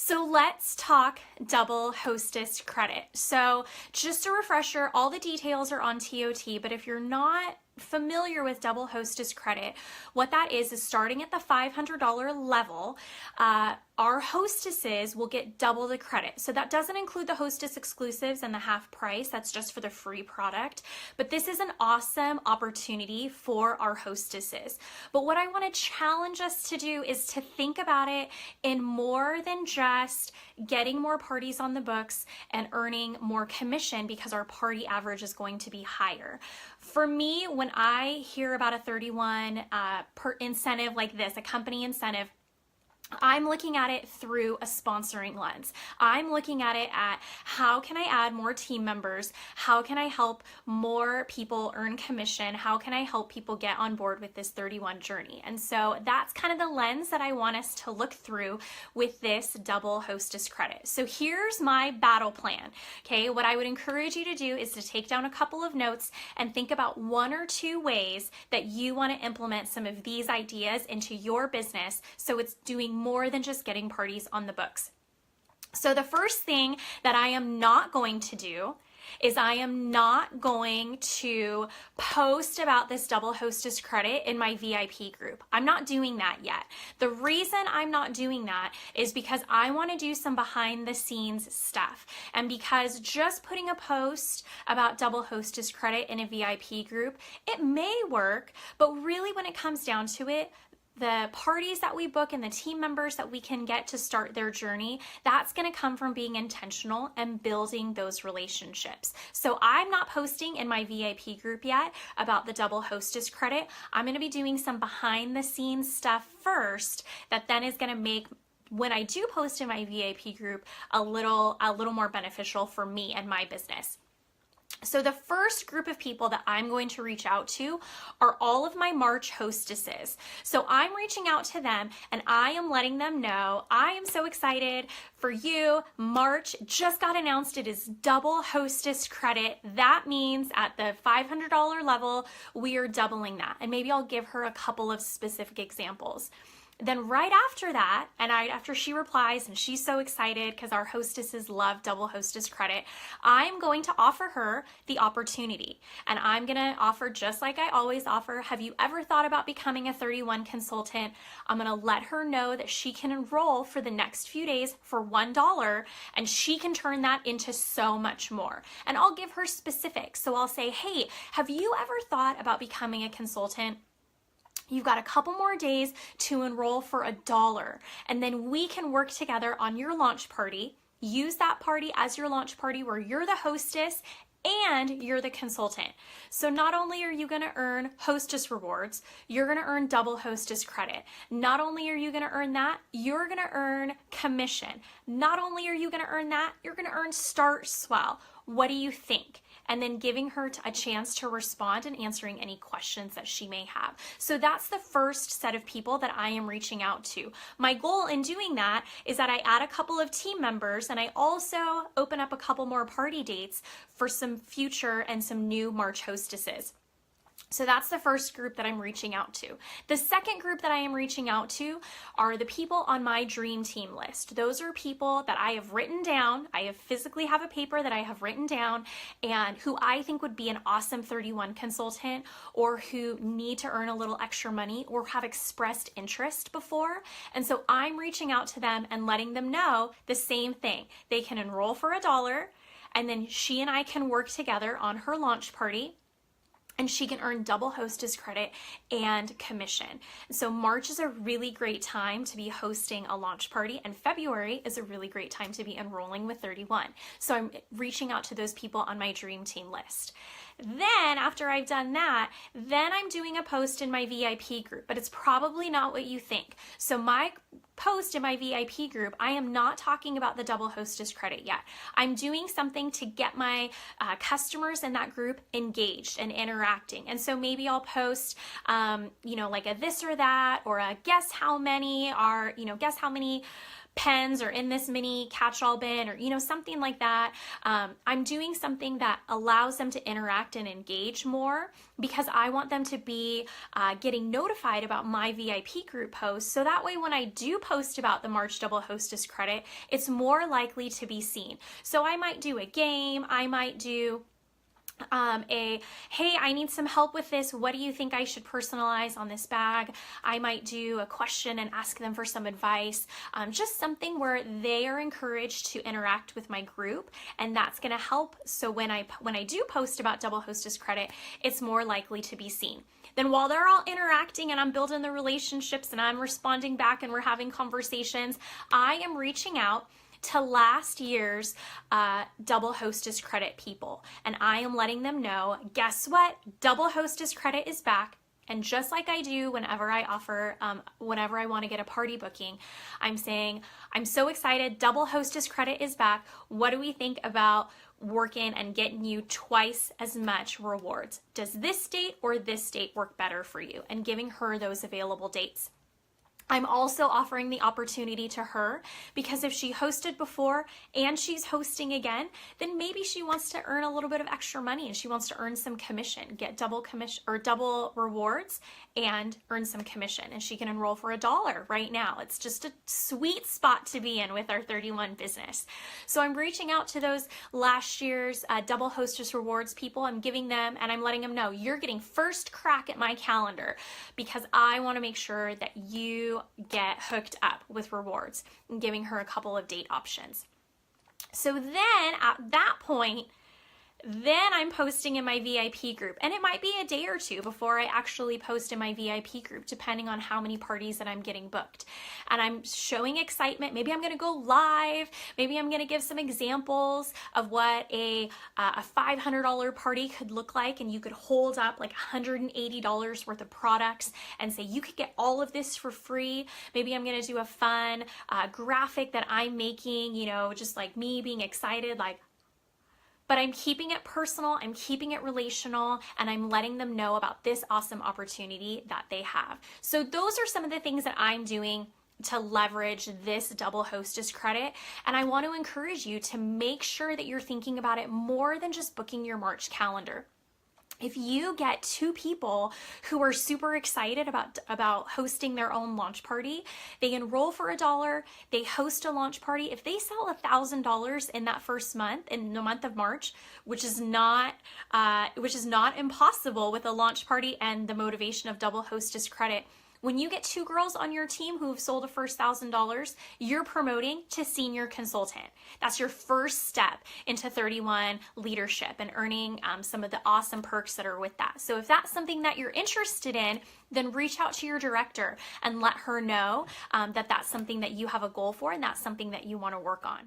So let's talk Double Hostess Credit. So just a refresher, all the details are on TOT, but if you're not familiar with Double Hostess Credit, what that is starting at the $500 level, our hostesses will get double the credit. So that doesn't include the hostess exclusives and the half price. That's just for the free product. But this is an awesome opportunity for our hostesses. But what I want to challenge us to do is to think about it in more than just getting more parties on the books and earning more commission because our party average is going to be higher. For me, when I hear about a 31 per incentive like this, a company incentive, I'm looking at it through a sponsoring lens. I'm looking at it at how can I add more team members? How can I help more people earn commission? How can I help people get on board with this 31 journey? And so that's kind of the lens that I want us to look through with this Double Hostess Credit. So here's my battle plan. Okay, what I would encourage you to do is to take down a couple of notes and think about one or two ways that you want to implement some of these ideas into your business so it's doing more than just getting parties on the books. So the first thing that I am not going to do is I am not going to post about this Double Hostess Credit in my VIP group. I'm not doing that yet. The reason I'm not doing that is because I want to do some behind the scenes stuff. And because just putting a post about Double Hostess Credit in a VIP group, it may work, but really when it comes down to it, the parties that we book and the team members that we can get to start their journey, that's going to come from being intentional and building those relationships. So I'm not posting in my VIP group yet about the Double Hostess Credit. I'm going to be doing some behind the scenes stuff first that then is going to make when I do post in my VIP group a little more beneficial for me and my business. So the first group of people that I'm going to reach out to are all of my March hostesses. So I'm reaching out to them and I am letting them know I am so excited for you. March just got announced. It is Double Hostess Credit. That means at the $500 level, we are doubling that. And maybe I'll give her a couple of specific examples. Then right after that, and after she replies and she's so excited because our hostesses love Double Hostess Credit, I'm going to offer her the opportunity. And I'm going to offer, just like I always offer, have you ever thought about becoming a 31 consultant? I'm going to let her know that she can enroll for the next few days for $1 and she can turn that into so much more. And I'll give her specifics. So I'll say, hey, have you ever thought about becoming a consultant? You've got a couple more days to enroll for $1, and then we can work together on your launch party. Use that party as your launch party where you're the hostess and you're the consultant. So not only are you going to earn hostess rewards, you're going to earn Double Hostess Credit. Not only are you going to earn that, you're going to earn commission. Not only are you going to earn that, you're going to earn Start Swell. What do you think? And then giving her a chance to respond and answering any questions that she may have. So that's the first set of people that I am reaching out to. My goal in doing that is that I add a couple of team members and I also open up a couple more party dates for some future and some new March hostesses. So that's the first group that I'm reaching out to. The second group that I am reaching out to are the people on my dream team list. Those are people that I have written down. I physically have a paper that I have written down and who I think would be an awesome 31 consultant or who need to earn a little extra money or have expressed interest before. And so I'm reaching out to them and letting them know the same thing. They can enroll for $1 and then she and I can work together on her launch party. And she can earn Double Hostess Credit and commission. So March is a really great time to be hosting a launch party, and February is a really great time to be enrolling with 31. So I'm reaching out to those people on my dream team list. Then after I've done that, then I'm doing a post in my VIP group, but it's probably not what you think. So my post in my VIP group, I am not talking about the Double Hostess Credit yet. I'm doing something to get my customers in that group engaged and interacting. And so maybe I'll post, like a this or that, or a guess how many pens or in this mini catch-all bin, or, you know, something like that. I'm doing something that allows them to interact and engage more, because I want them to be getting notified about my VIP group posts. So that way, when I do post about the March Double Hostess Credit, it's more likely to be seen. So I might do a game, I might do hey, I need some help with this. What do you think I should personalize on this bag? I might do a question and ask them for some advice. Just something where they are encouraged to interact with my group, and that's going to help. So when I do post about Double Hostess Credit, it's more likely to be seen. Then while they're all interacting and I'm building the relationships and I'm responding back and we're having conversations, I am reaching out to last year's Double Hostess Credit people. And I am letting them know, guess what? Double Hostess Credit is back. And just like I do whenever I offer, whenever I want to get a party booking, I'm saying, I'm so excited, Double Hostess Credit is back. What do we think about working and getting you twice as much rewards? Does this date or this date work better for you? And giving her those available dates. I'm also offering the opportunity to her, because if she hosted before and she's hosting again, then maybe she wants to earn a little bit of extra money and she wants to earn some commission, get double commission or double rewards and earn some commission. And she can enroll for $1 right now. It's just a sweet spot to be in with our 31 business. So I'm reaching out to those last year's Double Hostess Rewards people. I'm giving them, and I'm letting them know, you're getting first crack at my calendar, because I want to make sure that you get hooked up with rewards, and giving her a couple of date options. So then at that point, then I'm posting in my VIP group, and it might be a day or two before I actually post in my VIP group, depending on how many parties that I'm getting booked. And I'm showing excitement. Maybe I'm going to go live. Maybe I'm going to give some examples of what a $500 party could look like, and you could hold up like $180 worth of products and say you could get all of this for free. Maybe I'm going to do a fun graphic that I'm making, you know, just like me being excited, like, but I'm keeping it personal, I'm keeping it relational, and I'm letting them know about this awesome opportunity that they have. So those are some of the things that I'm doing to leverage this Double Hostess Credit. And I want to encourage you to make sure that you're thinking about it more than just booking your March calendar. If you get 2 people who are super excited about hosting their own launch party, they enroll for $1, they host a launch party. If they sell $1,000 in that first month, in the month of March, which is not impossible with a launch party and the motivation of Double Hostess Credit. When you get 2 girls on your team who've sold a first $1,000, you're promoting to senior consultant. That's your first step into 31 leadership and earning some of the awesome perks that are with that. So if that's something that you're interested in, then reach out to your director and let her know that that's something that you have a goal for and that's something that you want to work on.